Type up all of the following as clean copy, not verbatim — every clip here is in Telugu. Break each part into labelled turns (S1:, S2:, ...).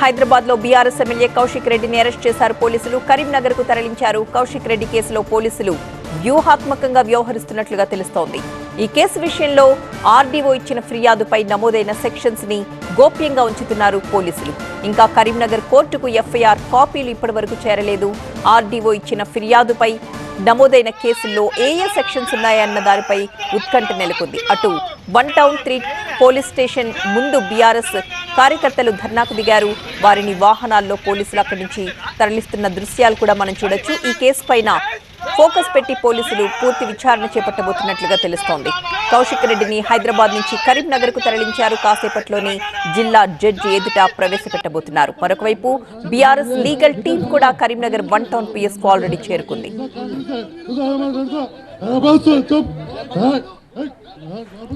S1: హైదరాబాద్ లో బీఆర్ఎస్ ఎమ్మెల్యే కౌశిక్ రెడ్డిని అరెస్ట్ చేశారు పోలీసులు. కరీంనగర్ కు తరలించారు. కౌశిక్ రెడ్డి కేసులో పోలీసులు వ్యూహాత్మకంగా వ్యవహరిస్తున్నట్లుగా తెలుస్తోంది. ఈ కేసు విషయంలో ఆర్డీఓ ఇచ్చిన ఫిర్యాదుపై నమోదైన సెక్షన్స్ ని గోప్యంగా ఉంచుతున్నారు పోలీసులు. ఇంకా కరీంనగర్ కోర్టుకు ఎఫ్ఐఆర్ కాపీలు ఇప్పటివరకు చేరలేదు. ఆర్డీఓ ఇచ్చిన ఫిర్యాదుపై నమోదైన కేసుల్లో ఏ సెక్షన్స్ ఉన్నాయన్న దానిపై ఉత్కంఠ నెలకొంది. అటు 1 టౌన్ 3 పోలీస్ స్టేషన్ ముందు బీఆర్ఎస్ కార్యకర్తలు ధర్నాకు దిగారు. వారిని వాహనాల్లో పోలీసులు అక్కడి నుంచి తరలిస్తున్న దృశ్యాలు కూడా మనం చూడొచ్చు. ఈ కేసు పైన ఫోకస్ పెట్టి పోలీసులు పూర్తి విచారణ చేపట్టబోతున్నట్లుగా తెలుస్తోంది. కౌశిక్ రెడ్డిని హైదరాబాద్ నుంచి కరీంనగర్ కు తరలించారు. కాసేపట్లోనే జిల్లా జడ్జి ఎదుట ప్రవేశపెట్టబోతున్నారు. మరొకవైపు బీఆర్ఎస్ లీగల్ టీం కూడా కరీంనగర్ 1 టౌన్ పిఎస్ కు ఆల్రెడీ చేరుకుంది.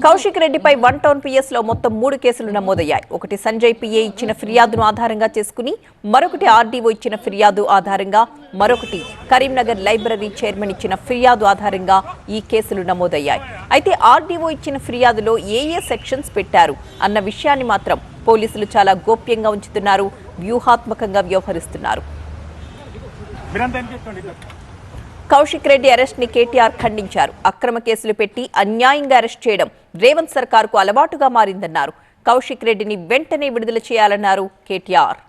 S1: కౌశిక్ రెడ్డిపై 1 టౌన్ పిఎస్ లో మొత్తం 3 కేసులు నమోదయ్యాయి. ఒకటి సంజయ్ పిఏ ఇచ్చిన ఫిర్యాదును ఆధారంగా చేసుకుని, మరొకటి ఆర్డీఓ ఇచ్చిన ఫిర్యాదు ఆధారంగా, మరొకటి కరీంనగర్ లైబ్రరీ చైర్మన్ ఇచ్చిన ఫిర్యాదు ఆధారంగా ఈ కేసులు నమోదయ్యాయి. అయితే ఆర్డీఓ ఇచ్చిన ఫిర్యాదులో ఏ సెక్షన్స్ పెట్టారు అన్న విషయాన్ని మాత్రం పోలీసులు చాలా గోప్యంగా ఉంచుతున్నారు, వ్యూహాత్మకంగా వ్యవహరిస్తున్నారు. కౌశిక్ రెడ్డి అరెస్ట్ ని కేటీఆర్ ఖండించారు. అక్రమ కేసులు పెట్టి అన్యాయంగా అరెస్ట్ చేయడం రేవంత్ సర్కార్కు అలవాటుగా మారిందన్నారు. కౌశిక్ రెడ్డిని వెంటనే విడుదల చేయాలన్నారు కేటీఆర్.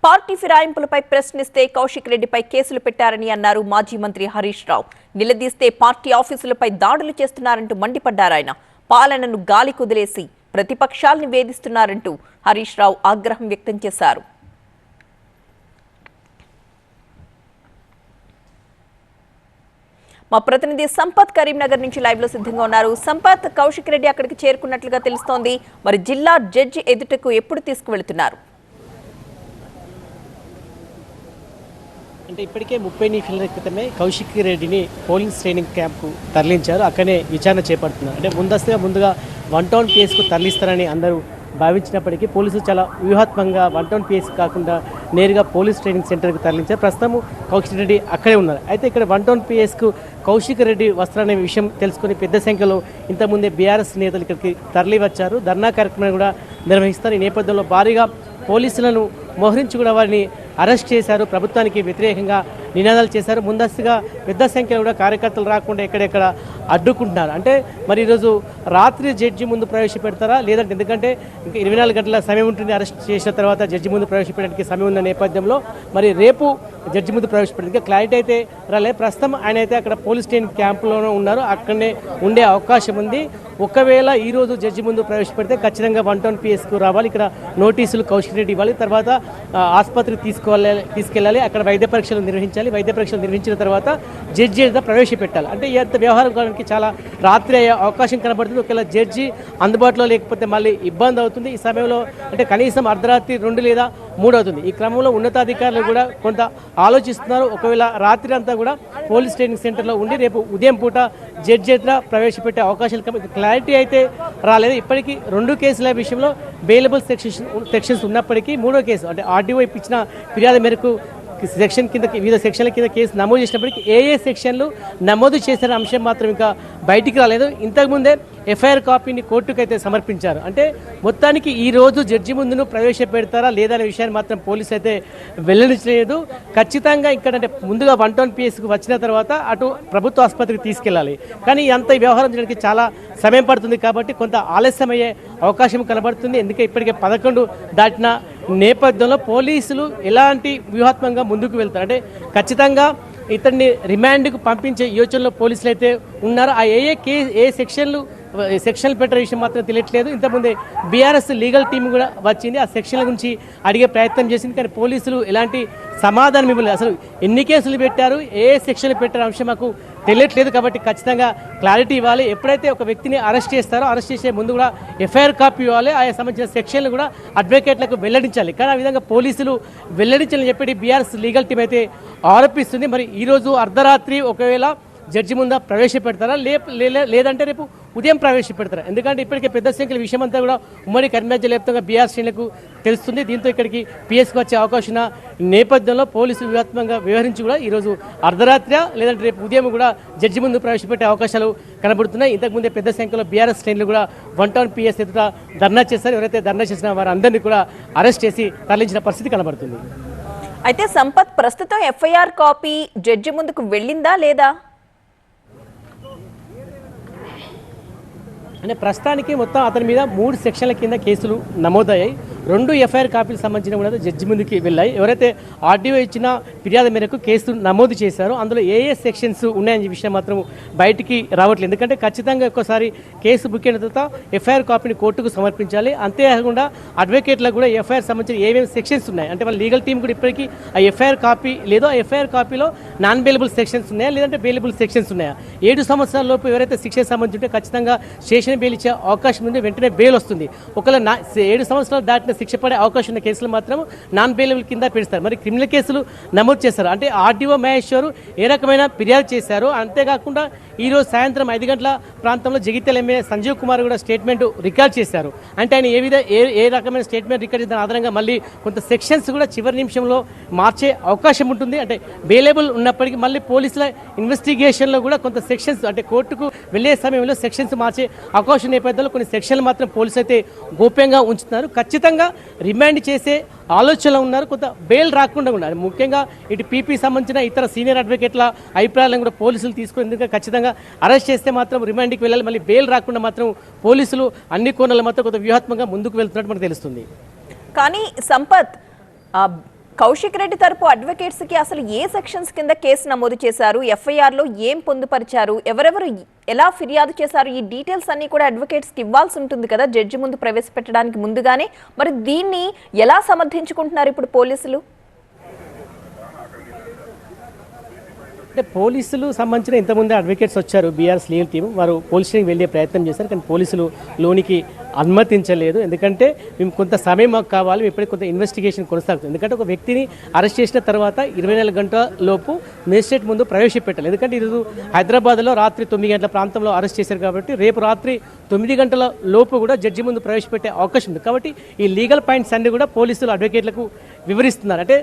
S1: పార్టీ ఫిరాయింపులపై ప్రశ్నిస్తే కౌశిక్ రెడ్డిపై కేసులు పెట్టారని అన్నారు మాజీ మంత్రి హరీష్ రావు. నిలదీస్తే పార్టీ ఆఫీసులపై దాడులు చేస్తున్నారంటూ మండిపడ్డారాయన. పాలనను గాలి కుదిలేసి ప్రతిపక్షాల్ని వేధిస్తున్నారంటూ హరీష్ రావు ఆగ్రహం వ్యక్తం చేశారు. మా ప్రతినిధి సంపత్ కరీంనగర్ నుంచి లైవ్ లో సిద్ధంగా ఉన్నారు. సంపత్, కౌశిక్ రెడ్డి అక్కడికి చేరుకున్నట్లుగా తెలుస్తోంది. మరి జిల్లా జడ్జి ఎదుటకు ఎప్పుడు తీసుకువెళ్తున్నారు?
S2: అంటే ఇప్పటికే 30 నిమిషాల క్రితమే కౌశిక్ రెడ్డిని పోలీస్ ట్రైనింగ్ క్యాంప్కు తరలించారు. అక్కడనే విచారణ చేపడుతున్నారు. అంటే ముందుగా 1 టౌన్ పిఎస్కు తరలిస్తారని అందరూ భావించినప్పటికీ పోలీసులు చాలా వ్యూహాత్మకంగా 1 టౌన్ పిఎస్ కాకుండా నేరుగా పోలీస్ ట్రైనింగ్ సెంటర్కి తరలించారు. ప్రస్తుతం కౌశిక్ రెడ్డి అక్కడే ఉన్నారు. అయితే ఇక్కడ 1 టౌన్ పిఎస్కు కౌశిక్ రెడ్డి వస్తారనే విషయం తెలుసుకుని పెద్ద సంఖ్యలో ఇంతకుముందే బీఆర్ఎస్ నేతలు ఇక్కడికి తరలి వచ్చారు. ధర్నా కార్యక్రమాన్ని కూడా నిర్వహిస్తారు. ఈ నేపథ్యంలో భారీగా పోలీసులను మోహరించి కూడా వారిని అరెస్ట్ చేశారు. ప్రభుత్వానికి వ్యతిరేకంగా నినాదాలు చేశారు. ముందస్తుగా పెద్ద సంఖ్యలో కూడా కార్యకర్తలు రాకుండా ఎక్కడెక్కడ అడ్డుకుంటున్నారు. అంటే మరి ఈరోజు రాత్రి జడ్జి ముందు ప్రవేశపెడతారా లేదంటే, ఎందుకంటే ఇంకా 24 గంటల సమయం ఉంటుంది. అరెస్ట్ చేసిన తర్వాత జడ్జి ముందు ప్రవేశపెట్టడానికి సమయం ఉన్న నేపథ్యంలో మరి రేపు జడ్జి ముందు ప్రవేశపెట్టడానికి క్లారిటీ అయితే రాలేదు. ప్రస్తుతం ఆయన అయితే అక్కడ పోలీస్ స్టేషన్ క్యాంపులోనే ఉన్నారు. అక్కడనే ఉండే అవకాశం ఉంది. ఒకవేళ ఈరోజు జడ్జి ముందు ప్రవేశపెడితే ఖచ్చితంగా 1 టౌన్ పిఎస్కు రావాలి. ఇక్కడ నోటీసులు కౌశిక్ రెడ్డి ఇవ్వాలి. తర్వాత ఆసుపత్రికి తీసుకెళ్ళాలి. అక్కడ వైద్య పరీక్షలు నిర్వహించాలి. వైద్య పరీక్షలు నిర్వహించిన తర్వాత జడ్జి ప్రవేశపెట్టాలి. అంటే ఈ వ్యవహారం కావడానికి చాలా రాత్రి అయ్యే అవకాశం కనబడుతుంది. ఒకవేళ జడ్జి అందుబాటులో లేకపోతే మళ్ళీ ఇబ్బంది అవుతుంది. ఈ సమయంలో అంటే కనీసం అర్ధరాత్రి 2 లేదా 3 అవుతుంది. ఈ క్రమంలో ఉన్నతాధికారులు కూడా కొంత ఆలోచిస్తున్నారు. ఒకవేళ రాత్రి అంతా కూడా పోలీస్ ట్రైనింగ్ సెంటర్లో ఉండి రేపు ఉదయం పూట జడ్జి ప్రవేశపెట్టే అవకాశాలు క్లారిటీ అయితే రాలేదు. ఇప్పటికీ 2 కేసుల విషయంలో బెయిలబుల్ సెక్షన్స్ ఉన్నప్పటికీ 3వ కేసు అంటే ఆర్డీఓ ఇచ్చిన ఫిర్యాదు మేరకు సెక్షన్ కింద వివిధ సెక్షన్ల కింద కేసు నమోదు చేసినప్పటికీ ఏ సెక్షన్లు నమోదు చేసిన అంశం మాత్రం ఇంకా బయటికి రాలేదు. ఇంతకుముందే ఎఫ్ఐఆర్ కాపీని కోర్టుకు అయితే సమర్పించారు. అంటే మొత్తానికి ఈ రోజు జడ్జి ముందును ప్రవేశపెడతారా లేదా అనే విషయాన్ని మాత్రం పోలీసు అయితే వెల్లడించలేదు. ఖచ్చితంగా ఇక్కడ అంటే ముందుగా 1 టౌన్ పిఎస్కు వచ్చిన తర్వాత అటు ప్రభుత్వ ఆసుపత్రికి తీసుకెళ్ళాలి. కానీ అంత ఈ వ్యవహారం చేయడానికి చాలా సమయం పడుతుంది కాబట్టి కొంత ఆలస్యం అయ్యే అవకాశం కనబడుతుంది. ఎందుకంటే ఇప్పటికే 11 దాటిన నేపథ్యంలో పోలీసులు ఎలాంటి వ్యూహాత్మకంగా ముందుకు వెళ్తారు అంటే ఖచ్చితంగా ఇతన్ని రిమాండ్కు పంపించే యోచనలో పోలీసులు అయితే ఉన్నారు. ఆ ఏ సెక్షన్లు పెట్టే విషయం మాత్రం తెలియట్లేదు. ఇంతకుముందే బీఆర్ఎస్ లీగల్ టీం కూడా వచ్చింది. ఆ సెక్షన్ల గురించి అడిగే ప్రయత్నం చేసింది. కానీ పోలీసులు ఎలాంటి సమాధానం ఇవ్వలేదు. అసలు ఎన్ని కేసులు పెట్టారు, ఏ సెక్షన్లు పెట్టారు అంశం మాకు తెలియట్లేదు. కాబట్టి ఖచ్చితంగా క్లారిటీ ఇవ్వాలి. ఎప్పుడైతే ఒక వ్యక్తిని అరెస్ట్ చేస్తారో అరెస్ట్ చేసే ముందు కూడా ఎఫ్ఐఆర్ కాపీ ఇవ్వాలి. ఆయా సంబంధించిన సెక్షన్లు కూడా అడ్వకేట్లకు వెల్లడించాలి. కానీ ఆ విధంగా పోలీసులు వెల్లడించాలని చెప్పి బీఆర్ఎస్ లీగల్ టీం అయితే ఆరోపిస్తుంది. మరి ఈరోజు అర్ధరాత్రి ఒకవేళ జడ్జి ముందు ప్రవేశపెడతారా లేదంటే రేపు ఉదయం ప్రవేశపెడతారు. ఎందుకంటే ఇప్పటికే పెద్ద సంఖ్యలో విషయం అంతా కూడా ఉమ్మడి కరీంనగర్ వ్యాప్తంగా బీఆర్ శ్రేణులకు తెలుస్తుంది. దీంతో ఇక్కడికి పిఎస్కి వచ్చే అవకాశం ఉన్న నేపథ్యంలో పోలీసులు వ్యూహాత్మకంగా వ్యవహరించి కూడా ఈరోజు అర్ధరాత్రి లేదంటే రేపు ఉదయం కూడా జడ్జి ముందు ప్రవేశపెట్టే అవకాశాలు కనబడుతున్నాయి. ఇంతకుముందే పెద్ద సంఖ్యలో బీఆర్ఎస్ శ్రేణులు కూడా 1 టౌన్ పిఎస్ ఎదుట ధర్నా చేస్తారు. ఎవరైతే ధర్నా చేసిన వారందరినీ కూడా అరెస్ట్ చేసి తరలించిన పరిస్థితి కనబడుతుంది.
S1: అయితే సంపత్, ప్రస్తుతం ఎఫ్ఐఆర్ కాపీ జడ్జి ముందుకు వెళ్ళిందా లేదా?
S2: అంటే ప్రస్తుతానికి మొత్తం అతని మీద 3 సెక్షన్ల కింద కేసులు నమోదయ్యాయి. 2 ఎఫ్ఐఆర్ కాపీలకు సంబంధించిన కూడా జడ్జి ముందుకి వెళ్ళాయి. ఎవరైతే ఆర్డీఓ ఇచ్చిన ఫిర్యాదు మేరకు కేసు నమోదు చేశారో అందులో ఏ సెక్షన్స్ ఉన్నాయనే విషయం మాత్రం బయటికి రావట్లేదు. ఎందుకంటే ఖచ్చితంగా ఒక్కసారి కేసు బుక్ అయిన తర్వాత ఎఫ్ఐఆర్ కాపీని కోర్టుకు సమర్పించాలి. అంతేకాకుండా అడ్వకేట్లకు కూడా ఎఫ్ఐఆర్ సంబంధించిన ఏమేమి సెక్షన్స్ ఉన్నాయి అంటే వాళ్ళ లీగల్ టీం కూడా ఇప్పటికీ ఆ ఎఫ్ఐఆర్ కాపీ లేదో ఆ ఎఫ్ఐఆర్ కాపీలో నాన్ బెయిలబుల్ సెక్షన్స్ ఉన్నాయా లేదంటే బెయిలబుల్ సెక్షన్స్ ఉన్నాయా, 7 సంవత్సరాల లోపు ఎవరైతే శిక్షకు సంబంధించి ఉంటే ఖచ్చితంగా స్టేషన్ బెయిల్ ఇచ్చే అవకాశం ఉంది. వెంటనే బెయిల్ వస్తుంది. ఒకవేళ 7 సంవత్సరాలు దాటిన శిక్ష పడే అవకాశం ఉన్న కేసులు మాత్రం నాన్ బెయిలబుల్ కింద పెడతారు. మరి క్రిమినల్ కేసులు నమోదు చేస్తారు. అంటే ఆర్డీఓ మహేశ్వరు ఏ రకమైన ఫిర్యాదు చేశారు. అంతేకాకుండా ఈరోజు సాయంత్రం 5 గంటల ప్రాంతంలో జగిత్యాల ఎమ్మెల్యే సంజీవ్ కుమార్ కూడా స్టేట్మెంట్ రికార్డ్ చేశారు. అంటే ఆయన ఏ రకమైన స్టేట్మెంట్ రికార్డ్ చేసిన ఆధారంగా మళ్ళీ కొంత సెక్షన్స్ కూడా చివరి నిమిషంలో మార్చే అవకాశం ఉంటుంది. అంటే బెయిలబుల్ ఉన్నప్పటికీ మళ్ళీ పోలీసుల ఇన్వెస్టిగేషన్లో కూడా కొంత సెక్షన్స్ అంటే కోర్టుకు వెళ్ళే సమయంలో సెక్షన్స్ మార్చే అవకాశం నేపథ్యంలో కొన్ని సెక్షన్లు మాత్రం పోలీసులు అయితే గోప్యంగా ఉంచుతున్నారు. ఖచ్చితంగా రిమాండ్ చేసే ఆలోచనలో ఉన్నారు. కొంత బెయిల్ రాకుండా ఉన్నారు. ముఖ్యంగా ఇటు పీపీ సంబంధించిన ఇతర సీనియర్ అడ్వకేట్ల అభిప్రాయాలను కూడా పోలీసులు తీసుకుని ఎందుకంటే ఖచ్చితంగా అరెస్ట్ చేస్తే మాత్రం రిమాండ్కి వెళ్ళాలి. మళ్ళీ బెయిల్ రాకుండా మాత్రం పోలీసులు అన్ని కోణాల మాత్రం కొంత వ్యూహాత్మకంగా ముందుకు వెళ్తున్నట్టు మనకు తెలుస్తుంది.
S1: కానీ సంపత్, కౌశిక్ రెడ్డి తరపు అడ్వకేట్స్ కి అసలు ఏ సెక్షన్స్ కింద కేసు నమోదు చేశారు, ఎఫ్ఐఆర్ లో ఏం పొందుపరిచారు, ఎవరెవరు ఎలా ఫిర్యాదు చేశారు, ఈ డీటెయిల్స్ అన్ని కూడా అడ్వకేట్స్ కి ఇవ్వాల్సి ఉంటుంది కదా జడ్జి ముందు ప్రవేశపెట్టడానికి ముందుగానే. మరి దీన్ని ఎలా సమర్థించుకుంటున్నారు ఇప్పుడు పోలీసులు?
S2: అంటే పోలీసులు సంబంధించిన ఇంతకుముందే అడ్వకేట్స్ వచ్చారు. బీఆర్ఎస్ లీగల్ టీం వారు పోలీస్ స్టేషన్కి వెళ్ళే ప్రయత్నం చేశారు. కానీ పోలీసులు లోనికి అనుమతించలేదు. ఎందుకంటే మేము కొంత సమయం మాకు కావాలి, ఇప్పటికి కొంత ఇన్వెస్టిగేషన్ కొనసాగుతుంది. ఎందుకంటే ఒక వ్యక్తిని అరెస్ట్ చేసిన తర్వాత 24 గంటల లోపు మేజిస్ట్రేట్ ముందు ప్రవేశపెట్టాలి. ఎందుకంటే ఈరోజు హైదరాబాద్లో రాత్రి 9 గంటల ప్రాంతంలో అరెస్ట్ చేశారు కాబట్టి రేపు రాత్రి 9 గంటల లోపు కూడా జడ్జి ముందు ప్రవేశపెట్టే అవకాశం ఉంది. కాబట్టి ఈ లీగల్ పాయింట్స్ అన్ని కూడా పోలీసులు అడ్వకేట్లకు వివరిస్తున్నారు. అంటే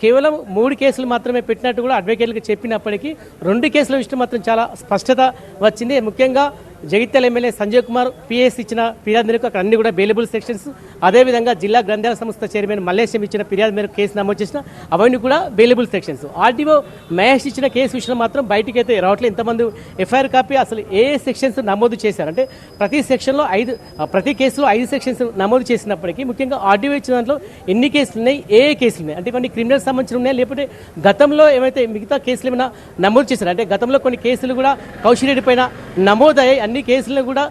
S2: కేవలం 3 కేసులు మాత్రమే పెట్టినట్టు కూడా అడ్వకేట్లకు చెప్పినప్పటికీ 2 కేసుల విషయం మాత్రం చాలా స్పష్టత వచ్చింది. ముఖ్యంగా జగిత్యాల ఎమ్మెల్యే సంజయ్ కుమార్ పిఎస్ ఇచ్చిన ఫిర్యాదు మేరకు అక్కడ అన్ని కూడా బెయిలబుల్ సెక్షన్స్, అదేవిధంగా జిల్లా గ్రంథాల సంస్థ చైర్మన్ మల్లేశం ఇచ్చిన ఫిర్యాదు మేరకు కేసు నమోదు చేసిన అవన్నీ కూడా బెయిలబుల్ సెక్షన్స్. ఆర్డీఓ మహేష్ ఇచ్చిన కేసు విషయం మాత్రం బయటికి అయితే రావట్లేదు. ఇంతమంది ఎఫ్ఐఆర్ కాపీ అసలు ఏ సెక్షన్స్ నమోదు చేశారంటే ప్రతి సెక్షన్లో ప్రతి కేసులో 5 సెక్షన్స్ నమోదు చేసినప్పటికీ ముఖ్యంగా ఆర్డీఓ ఇచ్చిన దాంట్లో ఎన్ని కేసులు ఉన్నాయి, ఏ కేసులు ఉన్నాయి, అంటే ఇవన్నీ క్రిమినల్ సంబంధించిన ఉన్నాయి లేకపోతే గతంలో ఏమైతే మిగతా కేసులు ఏమైనా నమోదు చేశారు. అంటే గతంలో కొన్ని కేసులు కూడా కౌశిక్ రెడ్డి పైన నమోదయ్యాయి. అన్ని కేసులను కూడా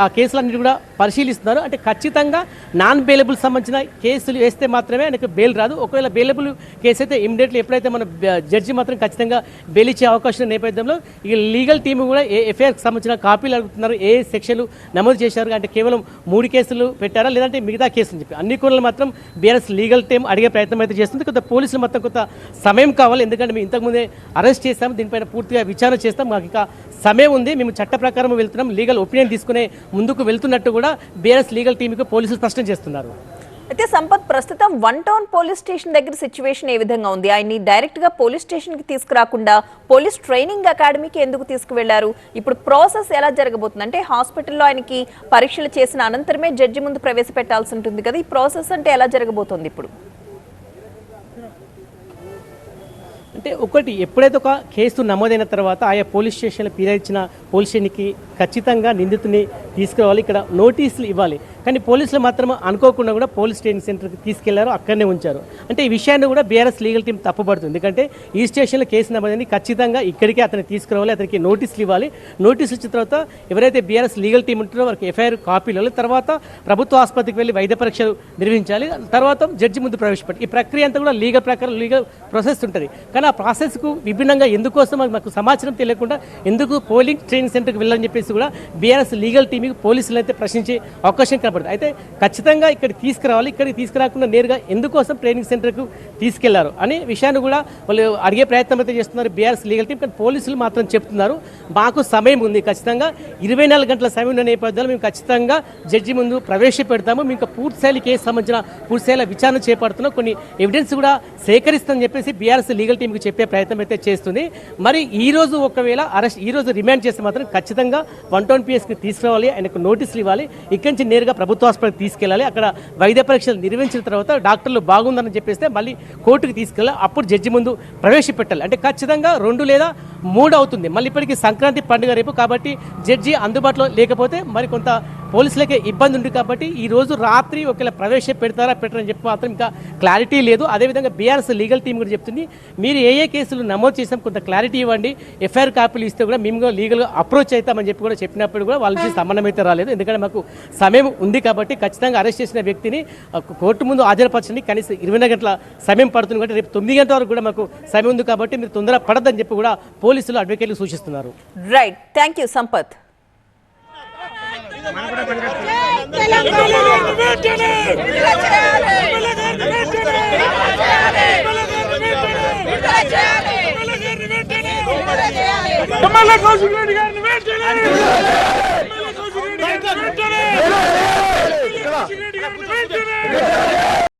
S2: ఆ కేసులన్నిటి కూడా పరిశీలిస్తున్నారు. అంటే ఖచ్చితంగా నాన్ బెయిలబుల్ సంబంధించిన కేసులు వేస్తే మాత్రమే ఆయనకు బెయిల్ రాదు. ఒకవేళ బెయిలబుల్ కేసు అయితే ఇమీడియట్లీ ఎప్పుడైతే మన జడ్జి మాత్రం ఖచ్చితంగా బెయిల్ ఇచ్చే అవకాశం నేపథ్యంలో ఈ లీగల్ టీము కూడా ఎఫ్ఐఆర్కి సంబంధించిన కాపీలు అడుగుతున్నారు. ఏ సెక్షన్లు నమోదు చేశారు అంటే కేవలం 3 కేసులు పెట్టారా లేదంటే మిగతా కేసులు చెప్పి అన్ని కోణాలు మాత్రం బీఆర్ఎస్ లీగల్ టీం అడిగే ప్రయత్నం అయితే చేస్తుంది. కొంత పోలీసులు మొత్తం కొంత సమయం కావాలి. ఎందుకంటే మేము ఇంతకుముందే అరెస్ట్ చేస్తాం, దీనిపైన పూర్తిగా విచారణ చేస్తాం, మాకు ఇంకా సమయం ఉంది, మేము చట్ట ప్రకారం వెళ్తున్నాం, లీగల్ ఒపీనియన్ తీసుకునే ముందుకు వెళ్తున్నట్టు కూడా బీఆర్ఎస్ లీగల్ టీంకి పోలీసులు స్పష్టం చేస్తున్నారు.
S1: అయితే సంపత్, ప్రస్తుతం 1 టౌన్ పోలీస్ స్టేషన్ దగ్గర సిచ్యువేషన్ ఏ విధంగా ఉంది? ఆయన్ని డైరెక్ట్ గా పోలీస్ స్టేషన్ కి తీసుకురాకుండా పోలీస్ ట్రైనింగ్ అకాడమీకి ఎందుకు తీసుకువెళ్లారు? ఇప్పుడు ప్రాసెస్ ఎలా జరగబోతుంది? అంటే హాస్పిటల్లో ఆయనకి పరీక్షలు చేసిన అనంతరమే జడ్జి ముందు ప్రవేశపెట్టాల్సి ఉంటుంది కదా, ఈ ప్రాసెస్ అంటే ఎలా జరగబోతోంది ఇప్పుడు?
S2: అంటే ఒకటి ఎప్పుడైతే ఒక కేసు నమోదైన తర్వాత ఆయా పోలీస్ స్టేషన్లో ఫిర్యాదు ఇచ్చిన పోలీస్ స్టేషన్కి ఖచ్చితంగా నిందితుని తీసుకురావాలి, ఇక్కడ నోటీసులు ఇవ్వాలి. కానీ పోలీసులు మాత్రం అనుకోకుండా కూడా పోలీస్ ట్రైనింగ్ సెంటర్కి తీసుకెళ్లారు, అక్కడనే ఉంచారు. అంటే ఈ విషయాన్ని కూడా బీఆర్ఎస్ లీగల్ టీం తప్పుపడుతుంది. ఎందుకంటే ఈ స్టేషన్లో కేసు నమోదైంది, ఖచ్చితంగా ఇక్కడికే అతన్ని తీసుకురావాలి, అతనికి నోటీసులు ఇవ్వాలి. నోటీసులు ఇచ్చిన తర్వాత ఎవరైతే బీఆర్ఎస్ లీగల్ టీం ఉంటుందో వారికి ఎఫ్ఐఆర్ కాపీలు తర్వాత ప్రభుత్వ ఆసుపత్రికి వెళ్ళి వైద్య పరీక్షలు నిర్వహించాలి, తర్వాత జడ్జి ముందు ప్రవేశపెట్టి ఈ ప్రక్రియ అంతా కూడా లీగల్ ప్రకారం లీగల్ ప్రాసెస్ ఉంటుంది. కానీ ఆ ప్రాసెస్కు విభిన్నంగా ఎందుకోసం మాకు సమాచారం తెలియకుండా ఎందుకు పోలింగ్ ట్రైనింగ్ సెంటర్కి వెళ్ళాలని చెప్పేసి కూడా బీఆర్ఎస్ లీగల్ టీంకి పోలీసులు అయితే ప్రశ్నించే అవకాశం కనపడుతుంది. అయితే ఖచ్చితంగా ఇక్కడికి తీసుకురావాలి. ఇక్కడికి తీసుకురాకుండా నేరుగా ఎందుకోసం ట్రైనింగ్ సెంటర్కు తీసుకెళ్లారు అనే విషయాన్ని కూడా వాళ్ళు అడిగే ప్రయత్నం అయితే చేస్తున్నారు బీఆర్ఎస్ లీగల్ టీం. కానీ పోలీసులు మాత్రం చెప్తున్నారు మాకు సమయం ఉంది, ఖచ్చితంగా 24 గంటల సమయం ఉన్న నేపథ్యంలో మేము ఖచ్చితంగా జడ్జి ముందు ప్రవేశపెడతాము, మేము ఇంకా పూర్తిస్థాయి కేసు సంబంధించిన పూర్తిస్థాయిలో విచారణ చేపడుతున్నాం, కొన్ని ఎవిడెన్స్ కూడా సేకరిస్తామని చెప్పేసి బీఆర్ఎస్ లీగల్ టీంకి చెప్పే ప్రయత్నం అయితే చేస్తుంది. మరి ఈ రోజు ఒకవేళ ఈ రోజు రిమాండ్ చేస్తే మాత్రం ఖచ్చితంగా 1 PSకి తీసుకురావాలి, ఆయనకు నోటీసులు ఇవ్వాలి, ఇక్కడి నుంచి నేరుగా ప్రభుత్వ హాస్పిటల్కి తీసుకెళ్ళాలి, అక్కడ వైద్య పరీక్షలు నిర్వహించిన తర్వాత డాక్టర్లు బాగుందని చెప్పేస్తే మళ్ళీ కోర్టుకు తీసుకెళ్ళాలి, అప్పుడు జడ్జి ముందు ప్రవేశపెట్టాలి. అంటే ఖచ్చితంగా 2 లేదా 3 అవుతుంది. మళ్ళీ ఇప్పటికీ సంక్రాంతి పండుగ రేపు కాబట్టి జడ్జి అందుబాటులో లేకపోతే మరి కొంత పోలీసులకే ఇబ్బంది ఉంది కాబట్టి ఈ రోజు రాత్రి ఒకవేళ ప్రవేశపెడతారా పెట్టరని చెప్పి మాత్రం ఇంకా క్లారిటీ లేదు. అదేవిధంగా బీఆర్ఎస్ లీగల్ టీం కూడా చెప్తుంది మీరు ఏ కేసులు నమోదు చేసాం కొంత క్లారిటీ ఇవ్వండి, ఎఫ్ఐఆర్ కాపీలు ఇస్తే కూడా మేము లీగల్గా అప్రోచ్ అవుతామని చెప్పి కూడా చెప్పినప్పుడు కూడా వాళ్ళ నుంచి సంబంధం అయితే రాలేదు. ఎందుకంటే మాకు సమయం ఉంది కాబట్టి ఖచ్చితంగా అరెస్ట్ చేసిన వ్యక్తిని కోర్టు ముందు హాజరుపరచండి, కనీసం 24 గంటల సమయం పడుతుంది కాబట్టి రేపు 9 గంటల వరకు కూడా మాకు సమయం ఉంది కాబట్టి మీరు తొందర పడద్దని చెప్పి కూడా పోలీసులు అడ్వకేట్లు సూచిస్తున్నారు.
S1: Right, thank you Sampath.
S3: Kaushik Reddy గారిని